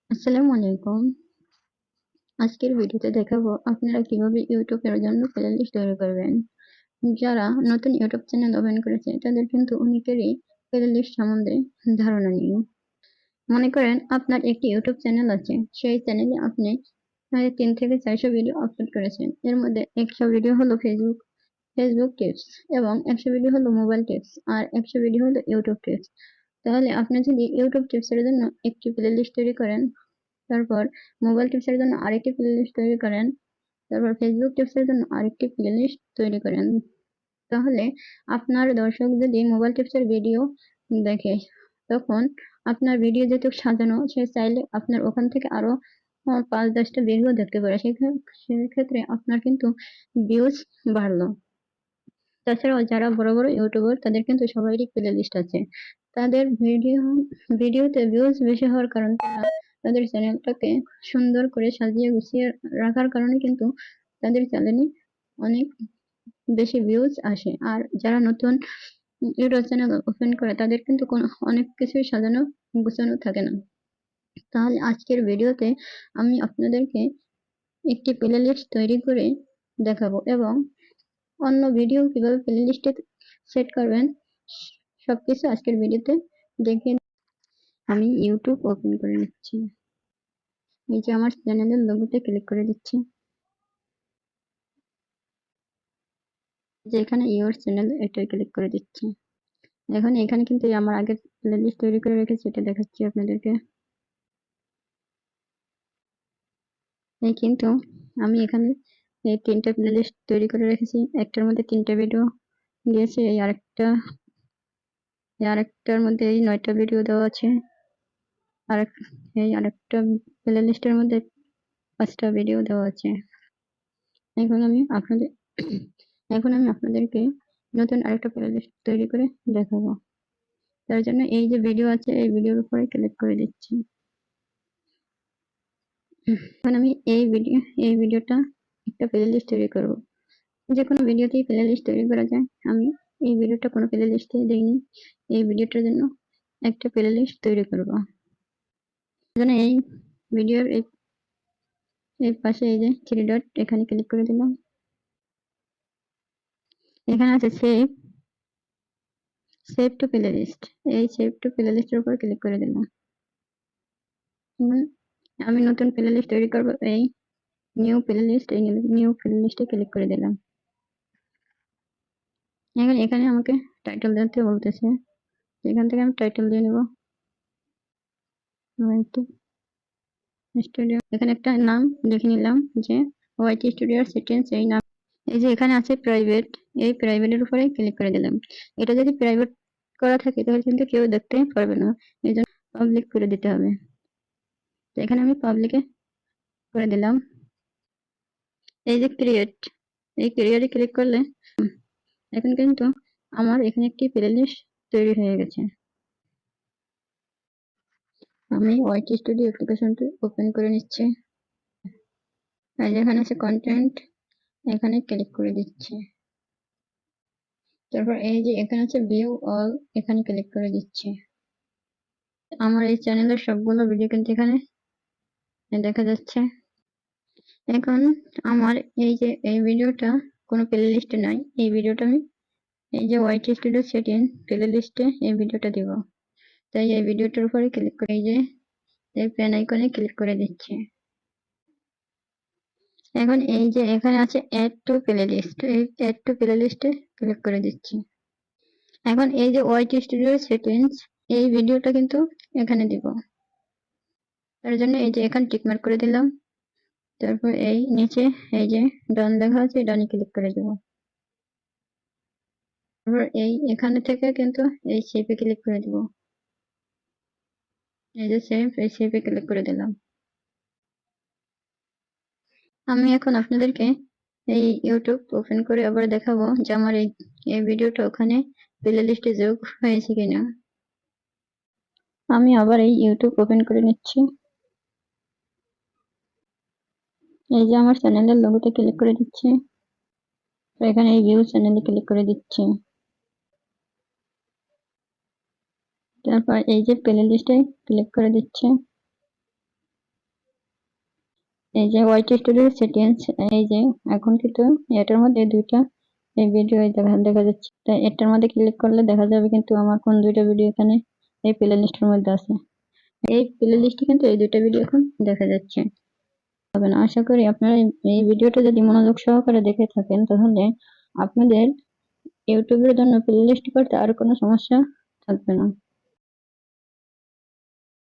আসসালামু আলাইকুম। আজকের ভিডিওতে দেখাবো আপনারা কিভাবে ইউটিউবের জন্য প্লেলিস্ট তৈরি করবেন। যারা নতুন ইউটিউব চ্যানেল ওপেন করেছে তাদের কিন্তু অনেকেরই প্লেলিস্ট সম্বন্ধে ধারণা নেই। মনে করেন আপনার একটি ইউটিউব চ্যানেল আছে, সেই চ্যানেলে আপনি 3 থেকে 400 ভিডিও আপলোড করেছেন। এর মধ্যে 100 ভিডিও হলো ফেসবুক টিপস এবং 100 ভিডিও হলো মোবাইল টিপস আর 100 ভিডিও হলো ইউটিউব টিপস। তাহলে আপনি যদি ইউটিউব টিপসের জন্য একটি প্লেলিস্ট তৈরি করেন, তারপর মোবাইল টিপসের জন্য আরেকটি প্লেলিস্ট তৈরি করেন, তারপর ফেসবুক টিপসের জন্য আরেকটি প্লেলিস্ট তৈরি করেন, তাহলে আপনার দর্শক যদি মোবাইল টিপসের ভিডিও দেখে, তখন আপনার ভিডিও যেহেতু সাজানো, সে চাইলে আপনার ওখান থেকে আরো 5-10টা ভিডিও দেখতে পারে। সেক্ষেত্রে আপনার কিন্তু ভিউজ বাড়লো। তাছাড়াও যারা বড় বড় ইউটিউবার তাদের কিন্তু সবারই প্লেলিস্ট আছে। তাদের ভিডিওতে ভিউজ বেশি হওয়ার কারণ তারা তাদের চ্যানেলটাকে সুন্দর করে সাজিয়ে গুছিয়ে রাখার কারণে কিন্তু তাদের চ্যানেলে অনেক বেশি ভিউজ আসে। আর যারা নতুন ইউটিউব চ্যানেল ওপেন করে তাদের কিন্তু অনেক কিছুই সাজানো গুছানো থাকে না। তাহলে আজকের ভিডিওতে আমি আপনাদেরকে একটি প্লেলিস্ট তৈরি করে দেখাবো এবং অন্য ভিডিও কিভাবে প্লেলিস্টে সেট করবেন সবকিছু আজকের ভিডিওতে দেখে। আমি ইউটিউব ওপেন করে নিচ্ছি। এই যে আমার চ্যানেলের লোগোতে ক্লিক করে দিচ্ছি, যে এখানে ইউর চ্যানেল এটা ক্লিক করে দিচ্ছি। এখন এখানে কিন্তু আমার আগের প্লেলিস্ট তৈরি করে রেখেছি, এটা দেখাচ্ছি আপনাদেরকে। এই কিন্তু আমি এখানে এই 3টা প্লেলিস্ট তৈরি করে রেখেছি। একটার মধ্যে 3টা ভিডিও দিয়েছি, এই আরেকটার মধ্যে এই 9টা ভিডিও দেওয়া আছে, আরেকটা প্লেলিস্টের মধ্যে 5টা ভিডিও দেওয়া আছে। এখন আমি আপনাদেরকে নতুন আরেকটা প্লেলিস্ট তৈরি করে দেখাবো। তার জন্য এই যে ভিডিও আছে, এই ভিডিওর উপরে ক্লিক করে দিচ্ছি। এখন আমি এই ভিডিওটা একটা প্লেলিস্ট তৈরি করব। যে কোনো ভিডিওতেই প্লেলিস্ট তৈরি করা যায়। আমি এই ভিডিওটা কোনো প্লেলিস্টে দেইনি, এই ভিডিওটার জন্য একটা প্লেলিস্ট তৈরি করব। জন্য এই ভিডিওর এই পাশে এই যে 3 ডট, এখানে ক্লিক করে দিলাম। এখানে আছে সেভ টু প্লেলিস্ট, এই সেভ টু প্লেলিস্টের উপর ক্লিক করে দিলাম। আমি নতুন প্লেলিস্ট তৈরি করব, এই নিউ প্লেলিস্টে ক্লিক করে দিলাম। এখন এখানে আমাকে টাইটেল দিতে বলতেছে, এখান থেকে আমি টাইটেল দিয়ে নেব স্টুডিও। এখানে একটা নাম লিখে নিলাম, যে ওয়াইটি স্টুডিও সেটিংস, এই নাম। এই যে এখানে আছে প্রাইভেট, এই প্রাইভেটের উপরে ক্লিক করে দিলাম। এটা যদি প্রাইভেট করা থাকে তাহলে কিন্তু কেউ দেখতে পারবে না, এই জন্য পাবলিক করে দিতে হবে। তো এখানে আমি পাবলিকে করে দিলাম। এই যে এই ক্রিয়েটে ক্লিক করলে এখন কিন্তু আমার এখানে একটি প্লেলিস্ট তৈরি হয়ে গেছে। আমি ওয়াইটি স্টুডিও অ্যাপ্লিকেশনটি ওপেন করে নিচ্ছি। আর যেখানে আছে কন্টেন্ট, এখানে ক্লিক করে দিচ্ছি। তারপর এই যে এখানে আছে ভিউ অল, এখানে ক্লিক করে দিচ্ছি। আমার এই চ্যানেলের সবগুলো ভিডিও কিন্তু এখানে দেখা যাচ্ছে। এখন আমার এই যে এই ভিডিওটা কোনো প্লেলিস্টে নাই, এই ভিডিওটা আমি এই যে ওয়াইটি স্টুডিও সেটিং প্লেলিস্টে এই ভিডিওটা দিব। তাই এই ভিডিওটার উপরে ক্লিক করে এই যে এই পেন আইকনে ক্লিক করে দিচ্ছি। এখন এই যে এখানে আছে অ্যাড টু প্লেলিস্ট, এই অ্যাড টু প্লেলিস্টে ক্লিক করে দিচ্ছি। এখন এই যে ওয়াইটি স্টুডিও সেটিংস, এই ভিডিওটা কিন্তু এখানে দিব। তার জন্য এই যে এখানে টিক মার্ক করে দিলাম। তারপর এই নিচে এই যে ডান লেখা আছে, ডানে ক্লিক করে দেব। তারপর এই এখানে থেকে কিন্তু এই শেপে ক্লিক করে দেব। এই যে এই শেপে ক্লিক করে দিলাম। আমি এখন আপনাদেরকে এই ইউটিউব ওপেন করে আবার দেখাবো যে আমার এই ভিডিওটা ওখানে প্লেলিস্টে যোগ হয়েছে কিনা। আমি আবার এই ইউটিউব ওপেন করে নিচ্ছি। এই যে আমার চ্যানেলের লোগোতে ক্লিক করে দিচ্ছি, তো এখানে এই ভিউ চ্যানেলে ক্লিক করে দিচ্ছি। তারপর এই যে প্লেলিস্টে ক্লিক করে দিচ্ছি। এই যে ওয়াইটি স্টুডিও সেটিংস, এই যে এখন কিন্তু এটার মধ্যে দুইটা এই ভিডিও দেখা যাচ্ছে। তাই এটার মধ্যে ক্লিক করলে দেখা যাবে কিন্তু আমার কোন দুইটা ভিডিও এখানে এই প্লে লিস্টের মধ্যে আছে। এই প্লে লিস্টে কিন্তু এই দুইটা ভিডিও এখন দেখা যাচ্ছে। হবে না। আশা করি আপনারা এই ভিডিওটা যদি মনোযোগ সহকারে দেখে থাকেন তাহলে আপনাদের ইউটিউবের জন্য প্লে লিস্ট করতে আর কোনো সমস্যা থাকবে না।